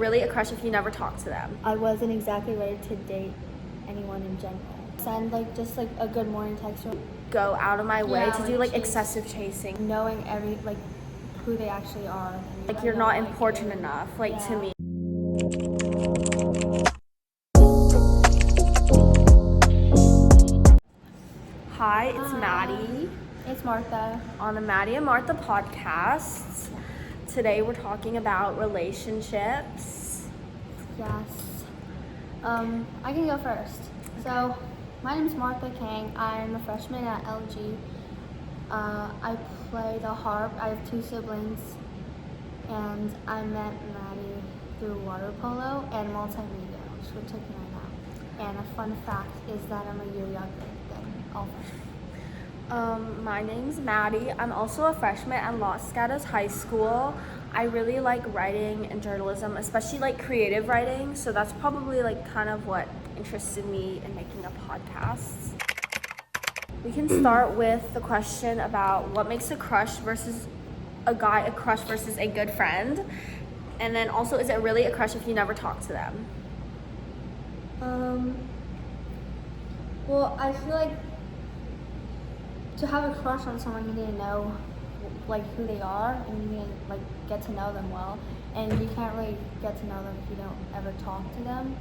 really a crush if you never talk to them? I wasn't exactly ready to date anyone in general. Send just a good morning text or Go out of my way to do chase. excessive chasing. Knowing who they actually are. And you're not important enough, to me. Hi, it's Maddie. It's Martha. On the Maddie and Martha podcast. Today we're talking about relationships. Yes. I can go first. So, my name is Martha Kang. I'm a freshman at LG. I play the harp. I have 2 siblings. And I met Maddie through water polo and multimedia, which we're taking right now. And a fun fact is that I'm a year younger than all freshmen. My name's Maddie. I'm also a freshman at Los Gatos High School. I really like writing and journalism, especially creative writing. So that's probably kind of what interested me in making a podcast. We can start with the question about what makes a crush versus a crush versus a good friend. And then also, is it really a crush if you never talk to them? Well, I feel like to have a crush on someone, you need to know who they are, and you need to get to know them well. And you can't really get to know them if you don't ever talk to them,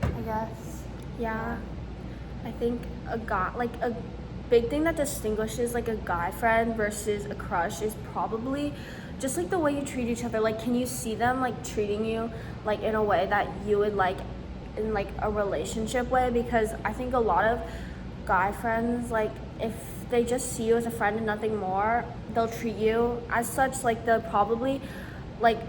I guess. Yeah. I think a big thing that distinguishes a guy friend versus a crush is probably just the way you treat each other. Can you see them treating you in a way that you would in a relationship way? Because I think a lot of guy friends, if they just see you as a friend and nothing more, they'll treat you as such. They'll probably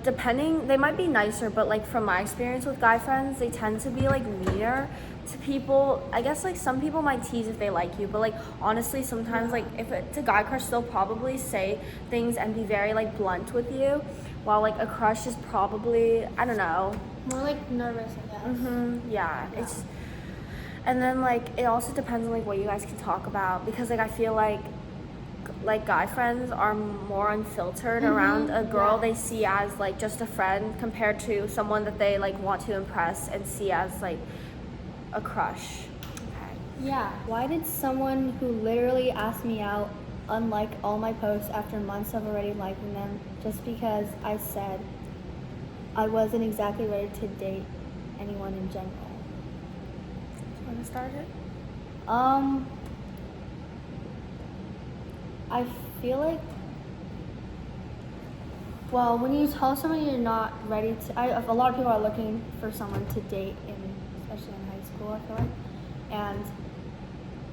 depending, they might be nicer, but from my experience with guy friends, they tend to be meaner to people. I guess some people might tease if they like you, but honestly sometimes if it's a guy crush, they'll probably say things and be very blunt with you, while a crush is probably, I don't know, more nervous, I guess. Yeah. It's, and then it also depends on what you guys can talk about, because I feel like guy friends are more unfiltered around a girl they see as just a friend, compared to someone that they want to impress and see as a crush. Okay. Yeah. Why did someone who literally asked me out unlike all my posts after months of already liking them just because I said I wasn't exactly ready to date anyone in general? Do you want to start it? I feel well, when you tell someone you're not ready to, a lot of people are looking for someone to date, especially in high school, I feel like. And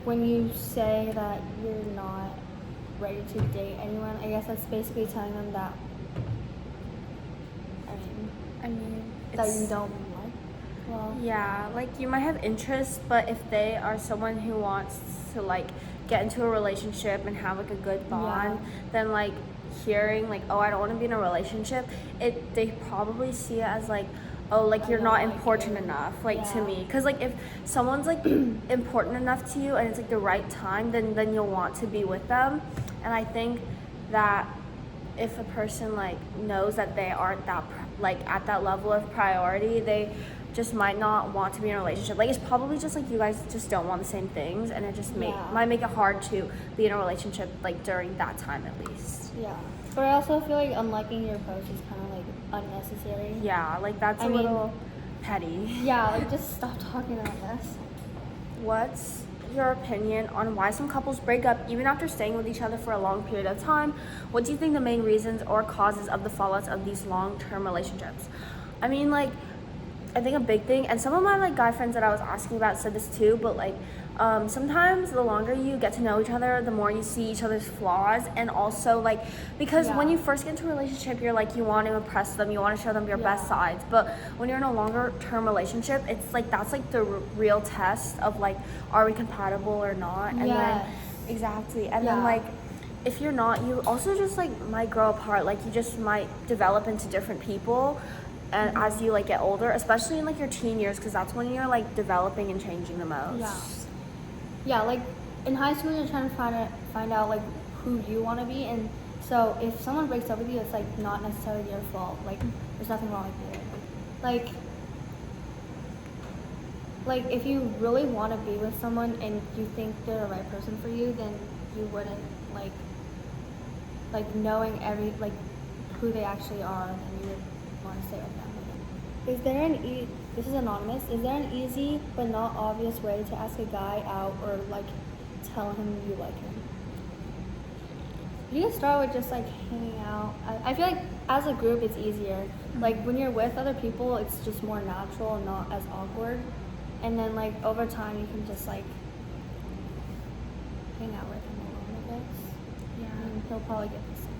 when you say that you're not ready to date anyone, I guess that's basically telling them that, that you don't like. Well, yeah, you might have interest, but if they are someone who wants to get into a relationship and have a good bond, then hearing oh, I don't want to be in a relationship, they probably see it as you're not important enough to me. Because if someone's important enough to you and it's the right time, then you'll want to be with them. And I think that if a person knows that they aren't that at that level of priority, they just might not want to be in a relationship. It's probably just you guys just don't want the same things, and it just might make it hard to be in a relationship during that time at least. Yeah. But I also feel unliking your post is kind of unnecessary. Yeah, that's a little petty. Yeah, just stop talking about this. What's your opinion on why some couples break up even after staying with each other for a long period of time? What do you think the main reasons or causes of the fallouts of these long-term relationships? I mean, I think a big thing, and some of my guy friends that I was asking about said this too, but sometimes the longer you get to know each other, the more you see each other's flaws. And also because when you first get into a relationship, you're you want to impress them, you want to show them your best sides. But when you're in a longer term relationship, it's that's the real test of are we compatible or not. And then exactly, and then if you're not, you also just might grow apart. You just might develop into different people. And as you get older, especially in your teen years, because that's when you're developing and changing the most. Yeah, in high school you're trying to find out who you want to be, and so if someone breaks up with you, it's not necessarily your fault. There's nothing wrong with you. like if you really want to be with someone and you think they're the right person for you, then you wouldn't like knowing who they actually are, and you would want to stay with them. Is there this is anonymous. Is there an easy but not obvious way to ask a guy out or like tell him you like him? You can start with just like hanging out. I feel like as a group it's easier. Like when you're with other people, it's just more natural and not as awkward. And then like over time, you can just like hang out with him a little bit. Yeah. And he'll probably get the same.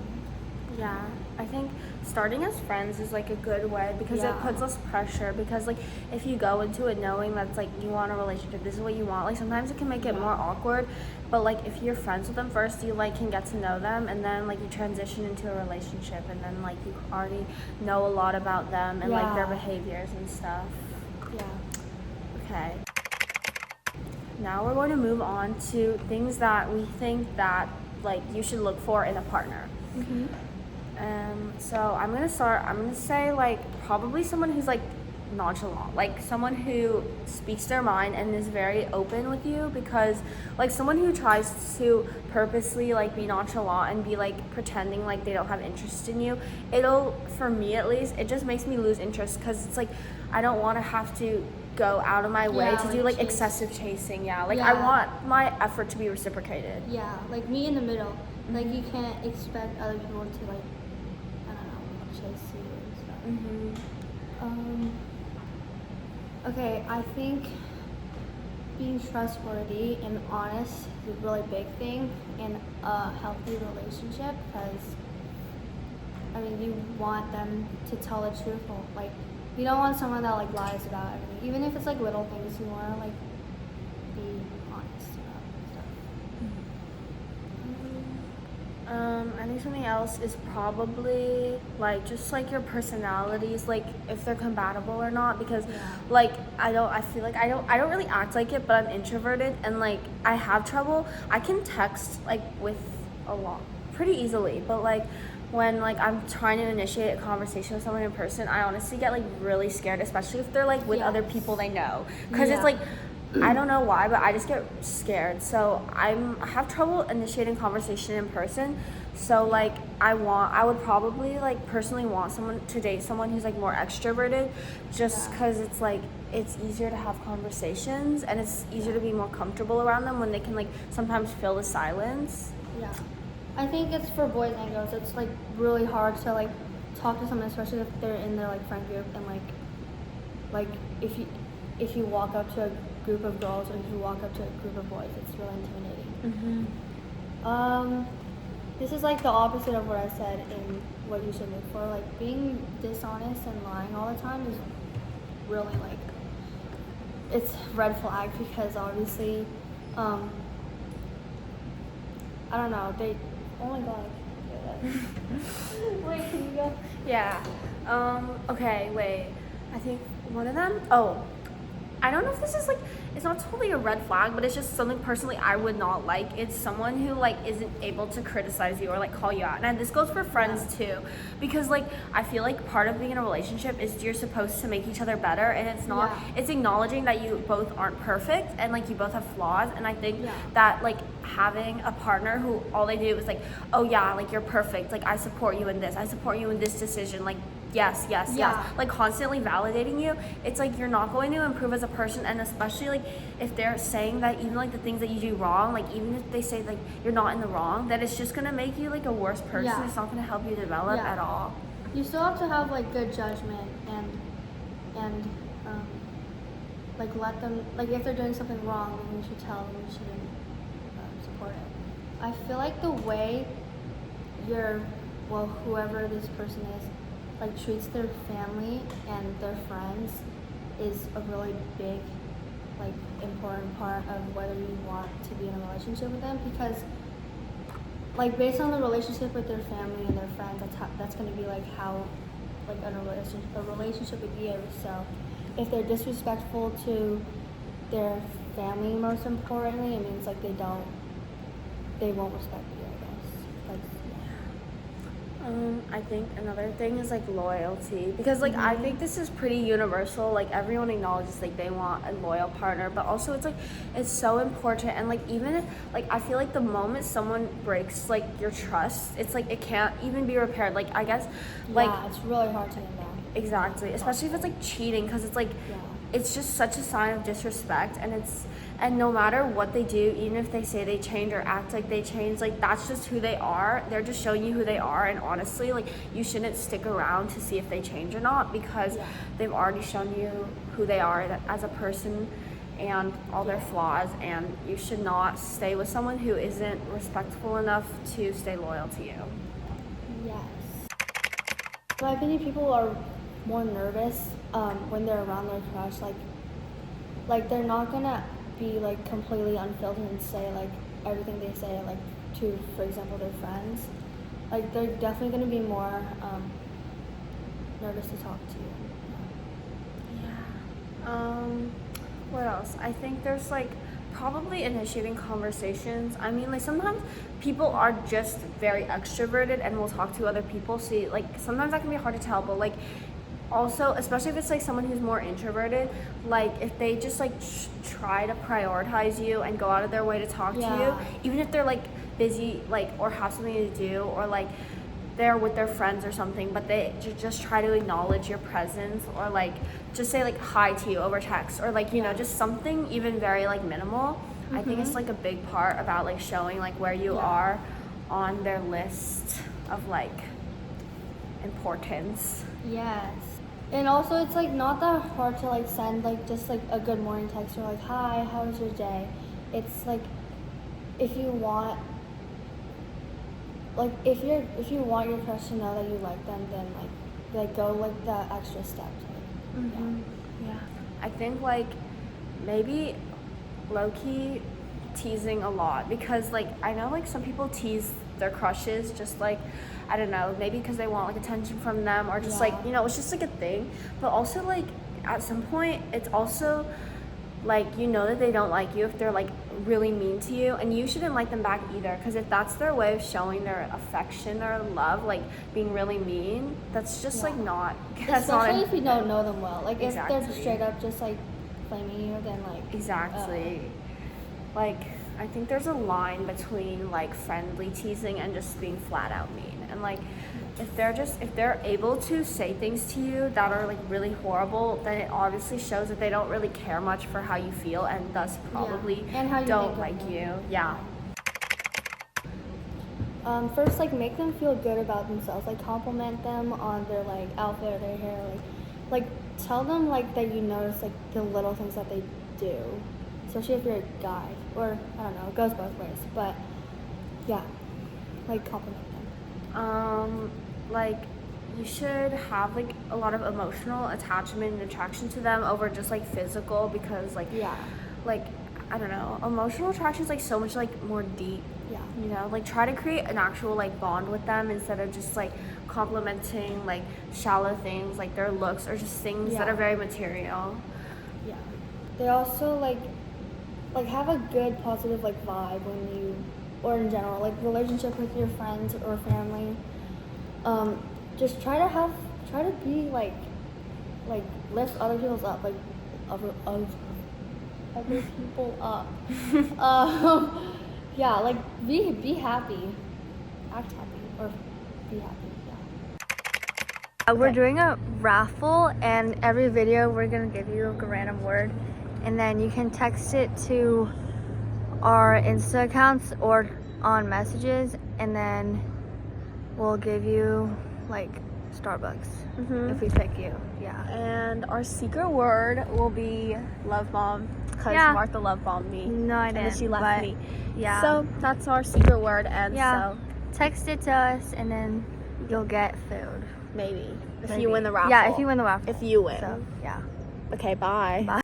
Yeah, I think starting as friends is like a good way because it puts less pressure, because like if you go into it knowing that's like you want a relationship, this is what you want, like sometimes it can make it more awkward. But like if you're friends with them first, you like can get to know them, and then like you transition into a relationship, and then like you already know a lot about them and like their behaviors and stuff. Yeah. Okay. Now we're going to move on to things that we think that like you should look for in a partner. Mm-hmm. So I'm gonna say like probably someone who's like nonchalant, like someone who speaks their mind and is very open with you, because like someone who tries to purposely like be nonchalant and be like pretending like they don't have interest in you, for me at least, it just makes me lose interest, because it's like I don't want to have to go out of my way to do like excessive chasing. I want my effort to be reciprocated. Yeah, like me in the middle. Like you can't expect other people to like, I don't know, chase you and stuff. Okay, I think being trustworthy and honest is a really big thing in a healthy relationship, because I mean you want them to tell the truth. Like you don't want someone that like lies about everything, even if it's like little things. You want to like be honest about stuff. I think something else is probably like just like your personalities, like if they're compatible or not, because like I feel like I don't really act like it, but I'm introverted, and like I have trouble. I can text like with a lot pretty easily, but like when like I'm trying to initiate a conversation with someone in person, I honestly get like really scared, especially if they're like with other people they know, because it's like I don't know why, but I just get scared. So I have trouble initiating conversation in person. So like I would probably like personally want someone to date someone who's like more extroverted, just because it's like it's easier to have conversations and it's easier to be more comfortable around them when they can like sometimes fill the silence. Yeah, I think it's for boys and girls. It's like really hard to like talk to someone, especially if they're in their like friend group, and like if you walk up to a group of girls or if you walk up to a group of boys, it's really intimidating. This is like the opposite of what I said in what you should look for. Like being dishonest and lying all the time is really like, it's red flag, because obviously I don't know, they, oh my god, wait, can you go? Okay, wait, I think one of them, I don't know if this is like, it's not totally a red flag, but it's just something personally I would not like. It's someone who like isn't able to criticize you or like call you out. And this goes for friends too, because like I feel like part of being in a relationship is you're supposed to make each other better, and it's not, it's acknowledging that you both aren't perfect and like you both have flaws. And I think that like having a partner who all they do is like, oh yeah, like you're perfect, like I support you in this, I support you in this decision, like yes, like constantly validating you, it's like you're not going to improve as a person. And especially like if they're saying that even like the things that you do wrong, like even if they say like you're not in the wrong, that it's just gonna make you like a worse person. It's not gonna help you develop at all. You still have to have like good judgment and like let them, like if they're doing something wrong, then you should tell them, you shouldn't support it. I feel like the way whoever this person is like treats their family and their friends is a really big, like important part of whether you want to be in a relationship with them, because like based on the relationship with their family and their friends, that's going to be like how like a relationship would be. So if they're disrespectful to their family, most importantly, it means like they won't respect you, I guess. I think another thing is like loyalty, because like I think this is pretty universal. Like everyone acknowledges like they want a loyal partner, but also it's like it's so important. And like even if, like I feel like the moment someone breaks like your trust, it's like it can't even be repaired. Like I guess like Yeah, it's really hard to get back. exactly, especially if it's like cheating, because it's like it's just such a sign of disrespect. And no matter what they do, even if they say they change or act like they change, like that's just who they are. They're just showing you who they are. And honestly, like you shouldn't stick around to see if they change or not, because they've already shown you who they are as a person and all their flaws. And you should not stay with someone who isn't respectful enough to stay loyal to you. Yes. In my opinion, people are more nervous when they're around their crush. Like they're not gonna be like completely unfiltered and say like everything they say like to, for example, their friends. Like they're definitely gonna be more nervous to talk to you. What else? I think there's like probably initiating conversations. I mean, like sometimes people are just very extroverted and will talk to other people. So like sometimes that can be hard to tell, but like also, especially if it's like someone who's more introverted, like if they just like try to prioritize you and go out of their way to talk to you, even if they're like busy, like or have something to do, or like they're with their friends or something, but they just try to acknowledge your presence, or like just say like hi to you over text, or like you know just something even very like minimal. I think it's like a big part about like showing like where you are on their list of like importance. Yes. And also it's like not that hard to like send like just like a good morning text or like hi, how was your day? It's like if you want you want your crush to know that you like them, then like go like the extra steps. Yeah. I think like maybe low-key teasing a lot, because like I know like some people tease their crushes just like I don't know, maybe because they want like attention from them, or just like you know it's just like a thing. But also like at some point it's also like you know that they don't like you if they're like really mean to you, and you shouldn't like them back either, because if that's their way of showing their affection or love, like being really mean, that's just like not that's especially not if you don't know them well. Like Exactly. if they're straight up just like flaming you, then like exactly like I think there's a line between like friendly teasing and just being flat out mean. And like if they're able to say things to you that are like really horrible, then it obviously shows that they don't really care much for how you feel, and thus probably and how you don't make like them you. Yeah. First, like make them feel good about themselves. Like compliment them on their like outfit or their hair. Like tell them like that you notice like the little things that they do, especially if you're a guy, or I don't know, it goes both ways. But yeah, like compliment them. Like you should have like a lot of emotional attachment and attraction to them over just like physical, because like like I don't know, emotional attraction is like so much like more deep. You know, like try to create an actual like bond with them instead of just like complimenting like shallow things like their looks or just things that are very material. They also like have a good positive like vibe when you, or in general, like relationship with your friends or family. Just try to be like lift other people's up, like other people up. Yeah, like be happy, act happy, or be happy. We're doing a raffle, and every video we're gonna give you a random word, and then you can text it to our Insta accounts or on messages, and then we'll give you like Starbucks if we pick you. And our secret word will be love bomb, because Martha love bombed me. No, I and didn't. then she left me. Yeah. So that's our secret word, and so text it to us, and then you'll get food. maybe if you win the raffle. Yeah, if you win the raffle. If you win. So, yeah. Okay, bye. Bye.